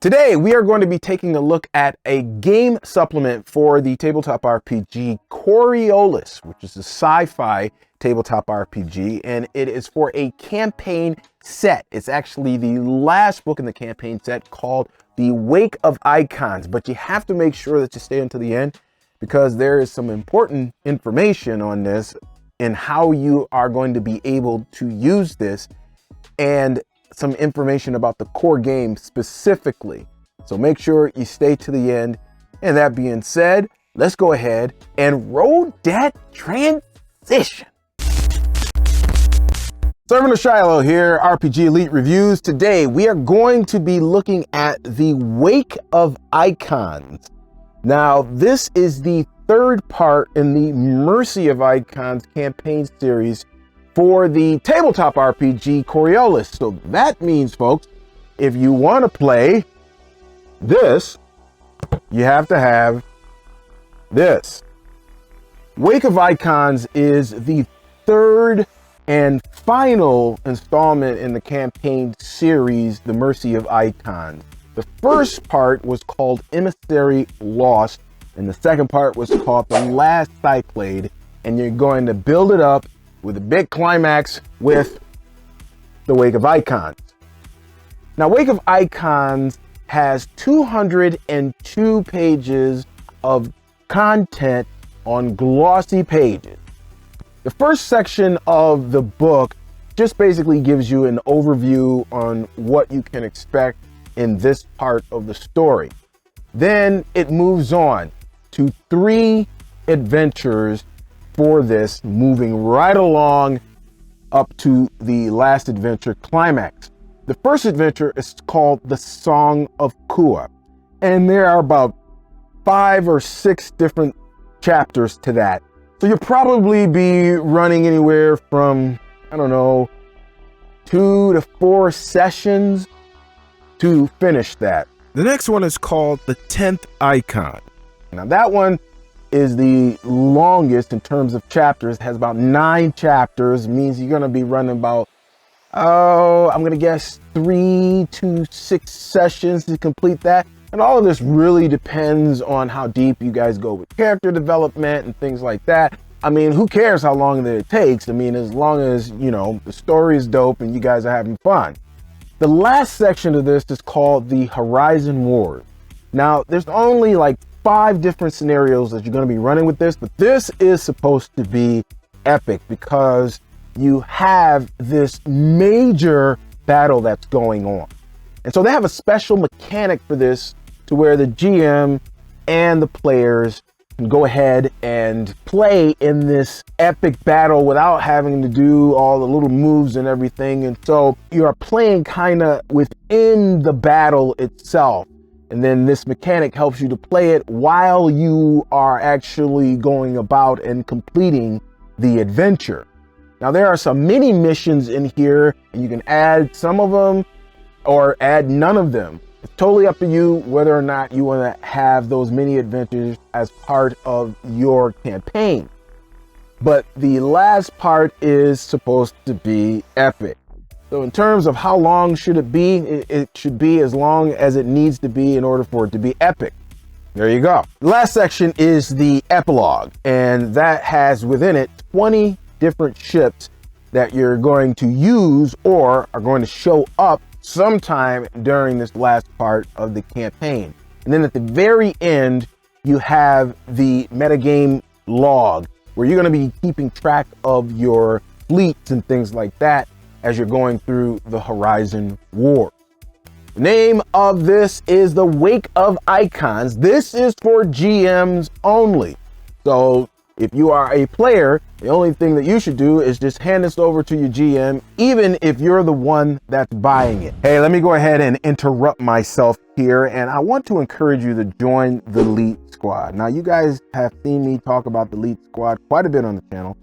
Today, we are going to be taking a look at a game supplement for the tabletop RPG Coriolis, which is a sci-fi tabletop RPG, and it is for a campaign set. It's actually the last book in the campaign set called The Wake of Icons, but you have to make sure that you stay until the end because there is some important information on this and how you are going to be able to use this and some information about the core game specifically. So make sure you stay to the end. And that being said, let's go ahead and roll that transition. Servant of Shiloh here, RPG Elite Reviews. Today, we are going to be looking at The Wake of Icons. Now, this is the third part in the Mercy of Icons campaign series for the tabletop RPG Coriolis. So that means, folks, if you want to play this, you have to have this. Wake of Icons is the third and final installment in the campaign series, The Mercy of Icons. The first part was called EMISSARY Lost, and the second part was called The Last CYCLADE, and you're going to build it up with a big climax with the Wake of Icons. Now, Wake of Icons has 202 pages of content on glossy pages. The first section of the book just basically gives you an overview on what you can expect in this part of the story. Then it moves on to 3 adventures for this, moving right along up to the last adventure climax. The first adventure is called The Song of Kua, and there are about 5 or 6 different chapters to that. So you'll probably be running anywhere from, I don't know, 2 to 4 sessions to finish that. The next one is called The 10th Icon. Now that one is the longest in terms of chapters. It has about 9 chapters, means you're going to be running about, I'm going to guess 3 to 6 sessions to complete that. And all of this really depends on how deep you guys go with character development and things like that. I mean, who cares how long that it takes? I mean, as long as, you know, the story is dope and you guys are having fun. The last section of this is called The Horizon Wars. Now, there's only like 5 different scenarios that you're going to be running with this, but this is supposed to be epic because you have this major battle that's going on. And so they have a special mechanic for this to where the GM and the players can go ahead and play in this epic battle without having to do all the little moves and everything. And so you're playing kind of within the battle itself. And then this mechanic helps you to play it while you are actually going about and completing the adventure. Now, there are some mini missions in here, and you can add some of them or add none of them. It's totally up to you whether or not you want to have those mini adventures as part of your campaign. But the last part is supposed to be epic. So in terms of how long should it be, it should be as long as it needs to be in order for it to be epic. There you go. The last section is the epilogue, and that has within it 20 different ships that you're going to use or are going to show up sometime during this last part of the campaign. And then at the very end, you have the metagame log, where you're going to be keeping track of your fleets and things like that as you're going through the Horizon War. The name of this is The Wake of Icons. This is for GMs only. So if you are a player, the only thing that you should do is just hand this over to your GM, even if you're the one that's buying it. Hey, let me go ahead and interrupt myself here, and I want to encourage you to join the Leet Squad. Now, you guys have seen me talk about the Leet Squad quite a bit on the channel.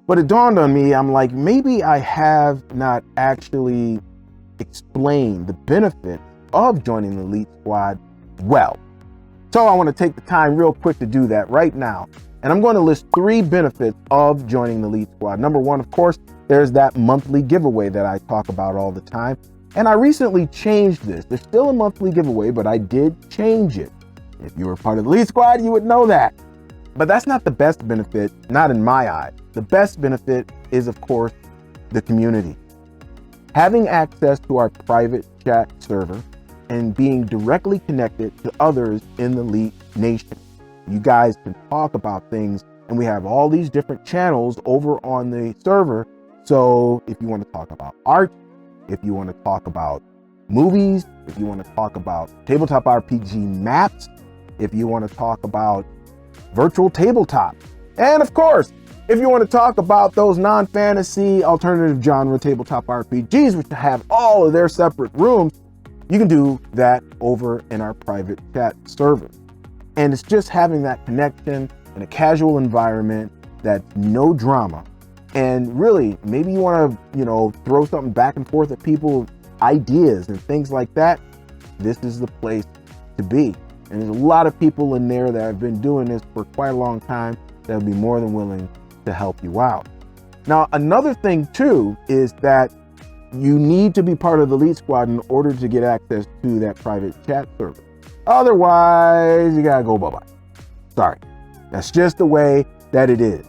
But it dawned on me, I'm like, maybe I have not actually explained the benefits of joining the Leet Squad well. So I want to take the time real quick to do that right now. And I'm going to list 3 benefits of joining the Leet Squad. Number 1, of course, there's that monthly giveaway that I talk about all the time. And I recently changed this. There's still a monthly giveaway, but I did change it. If you were part of the Leet Squad, you would know that. But that's not the best benefit, not in my eye. The best benefit is, of course, the community. Having access to our private chat server and being directly connected to others in the Leet Nation. You guys can talk about things, and we have all these different channels over on the server. So if you want to talk about art, if you want to talk about movies, if you want to talk about tabletop RPG maps, if you want to talk about virtual tabletop, and of course, if you want to talk about those non-fantasy alternative genre tabletop RPGs, which have all of their separate rooms, you can do that over in our private chat server. And it's just having that connection in a casual environment that's no drama. And really, maybe you want to, throw something back and forth at people, ideas and things like that. This is the place to be. And there's a lot of people in there that have been doing this for quite a long time that will be more than willing to help you out. Now, another thing too is that you need to be part of the Leet Squad in order to get access to that private chat server. Otherwise, you gotta go bye-bye. Sorry. That's just the way that it is.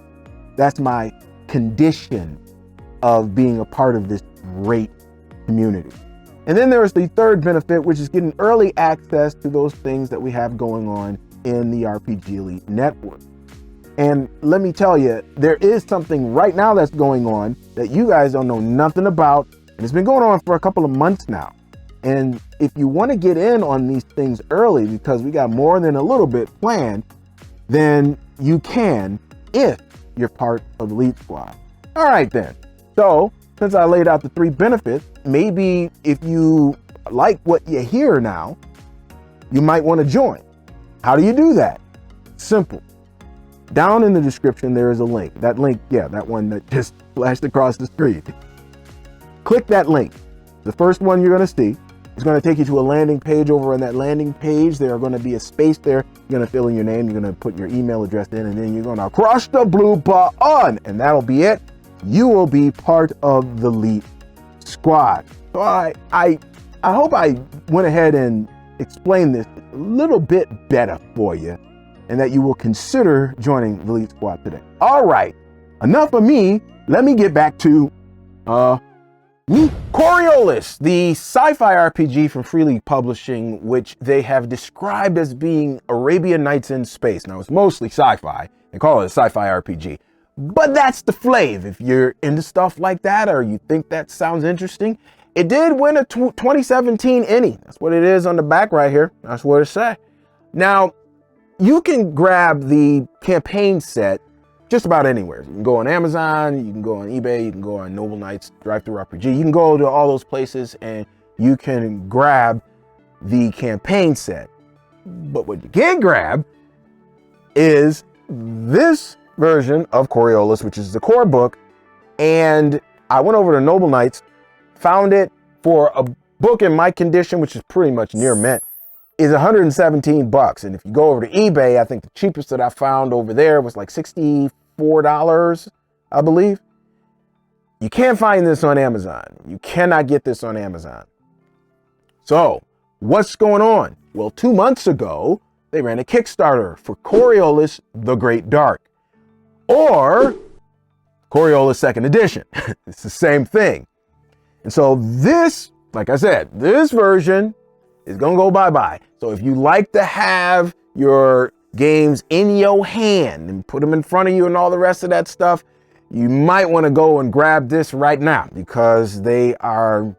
That's my condition of being a part of this great community. And then there's the third benefit, which is getting early access to those things that we have going on in the RPG Elite network. And let me tell you, there is something right now that's going on that you guys don't know nothing about. And it's been going on for a couple of months now. And if you want to get in on these things early, because we got more than a little bit planned, then you can if you're part of the Leet Squad. All right then. So since I laid out the 3 benefits, maybe if you like what you hear now, you might want to join. How do you do that? Simple. Down in the description, there is a link. That link, that one that just flashed across the screen. Click that link. The first one you're going to see is going to take you to a landing page. Over on that landing page, there are going to be a space there. You're going to fill in your name. You're going to put your email address in, and then you're going to crush the blue button, and that'll be it. You will be part of the Leet Squad. So I hope I went ahead and explained this a little bit better for you, and that you will consider joining the Leet Squad today. All right, enough of me. Let me get back to Coriolis, the sci-fi RPG from Free League Publishing, which they have described as being Arabian Nights in space. Now, it's mostly sci-fi. They call it a sci-fi RPG. But that's the flav. If you're into stuff like that, or you think that sounds interesting, it did win a 2017 EMI. That's what it is on the back right here. That's what it says. Now, you can grab the campaign set just about anywhere. You can go on Amazon, you can go on eBay, you can go on Noble Knights, Drive-Thru RPG. You can go to all those places and you can grab the campaign set. But what you can't grab is this version of Coriolis, which is the core book. And I went over to Noble Knights, found it for a book in my condition, which is pretty much near mint, is 117 bucks. And if you go over to eBay, I think the cheapest that I found over there was like $64, I believe. You can't find this on Amazon. You cannot get this on Amazon. So what's going on? Well, 2 months ago, they ran a Kickstarter for Coriolis The Great Dark, or Coriolis Second Edition. It's the same thing. And so this, like I said, this version is gonna go bye-bye. So if you like to have your games in your hand and put them in front of you and all the rest of that stuff, you might want to go and grab this right now, because they are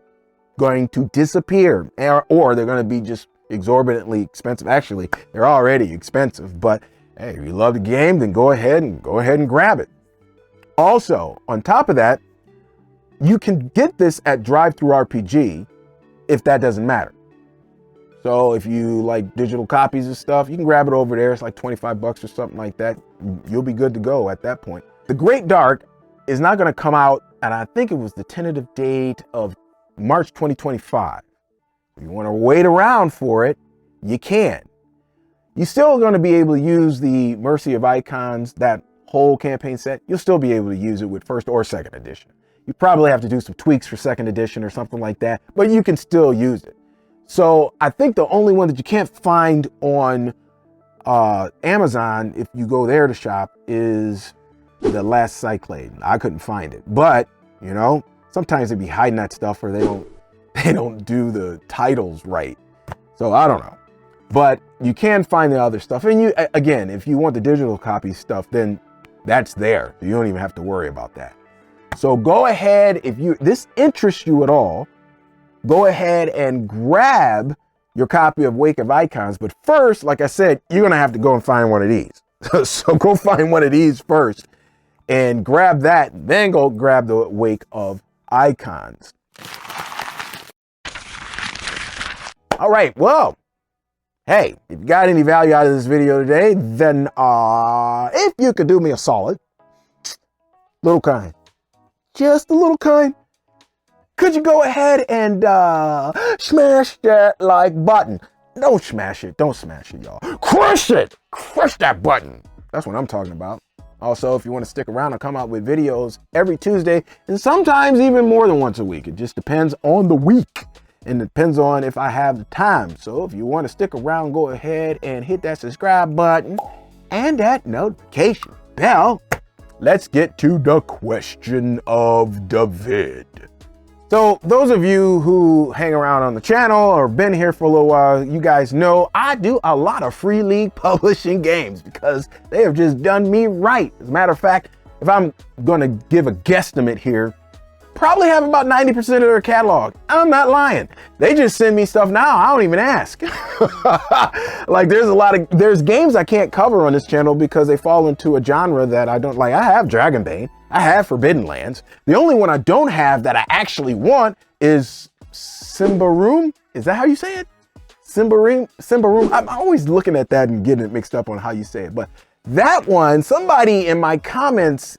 going to disappear, or they're going to be just exorbitantly expensive. Actually, they're already expensive, but hey, if you love the game, then go ahead and grab it. Also, on top of that, you can get this at Drive-Thru RPG if that doesn't matter. So if you like digital copies of stuff, you can grab it over there. It's like 25 bucks or something like that. You'll be good to go at that point. The Great Dark is not going to come out, and I think it was the tentative date of March 2025. If you want to wait around for it, you can. You're still going to be able to use the Mercy of Icons, that whole campaign set. You'll still be able to use it with first or second edition. You probably have to do some tweaks for second edition or something like that, but you can still use it. So I think the only one that you can't find on Amazon, if you go there to shop, is the last CYCLADE. I couldn't find it, but you know, sometimes they be hiding that stuff, or they don't do the titles right. So I don't know, but you can find the other stuff. And you, again, if you want the digital copy stuff, then that's there. You don't even have to worry about that. So go ahead, if this interests you at all, go ahead and grab your copy of Wake of Icons. But first, like I said, you're gonna have to go and find one of these. So go find one of these first and grab that, then go grab the Wake of Icons. All right, well, hey, if you got any value out of this video today, then if you could do me a solid, little kind, just a little kind, could you go ahead and smash that like button? Don't smash it, y'all. Crush it, crush that button. That's what I'm talking about. Also, if you want to stick around, I'll come out with videos every Tuesday and sometimes even more than once a week. It just depends on the week and it depends on if I have the time. So if you want to stick around, go ahead and hit that subscribe button and that notification bell. Let's get to the question of the vid. So those of you who hang around on the channel or been here for a little while, you guys know I do a lot of free league publishing games because they have just done me right. As a matter of fact, if I'm going to give a guesstimate here, probably have about 90% of their catalog. I'm not lying. They just send me stuff now. I don't even ask. Like there's games I can't cover on this channel because they fall into a genre that I don't like. I have Dragonbane. I have Forbidden Lands. The only one I don't have that I actually want is Symbaroum. Is that how you say it? Symbaroum. I'm always looking at that and getting it mixed up on how you say it. But that one, somebody in my comments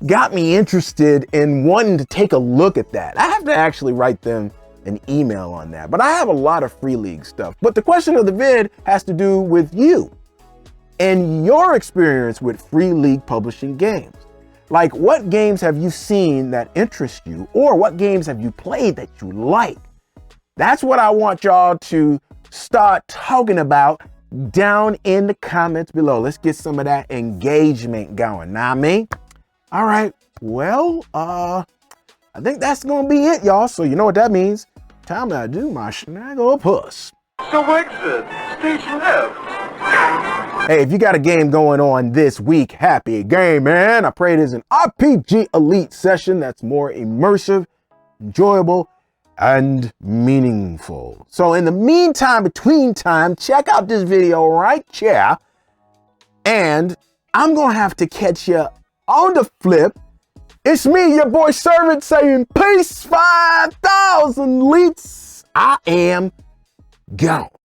got me interested in wanting to take a look at that. I have to actually write them an email on that. But I have a lot of free league stuff. But the question of the vid has to do with you and your experience with free league publishing games. Like, what games have you seen that interest you, or what games have you played that you like? That's what I want y'all to start talking about down in the comments below. Let's get some of that engagement going. Know what I mean? All right. Well, I think that's gonna be it, y'all. So you know what that means. Time to do my snaggle puss. So exit, stage left. Hey, if you got a game going on this week, happy game, man. I pray it is an RPG Elite session that's more immersive, enjoyable, and meaningful. So in the meantime, between time, check out this video right here. And I'm going to have to catch you on the flip. It's me, your boy Servant, saying peace 5,000 Leets. I am gone.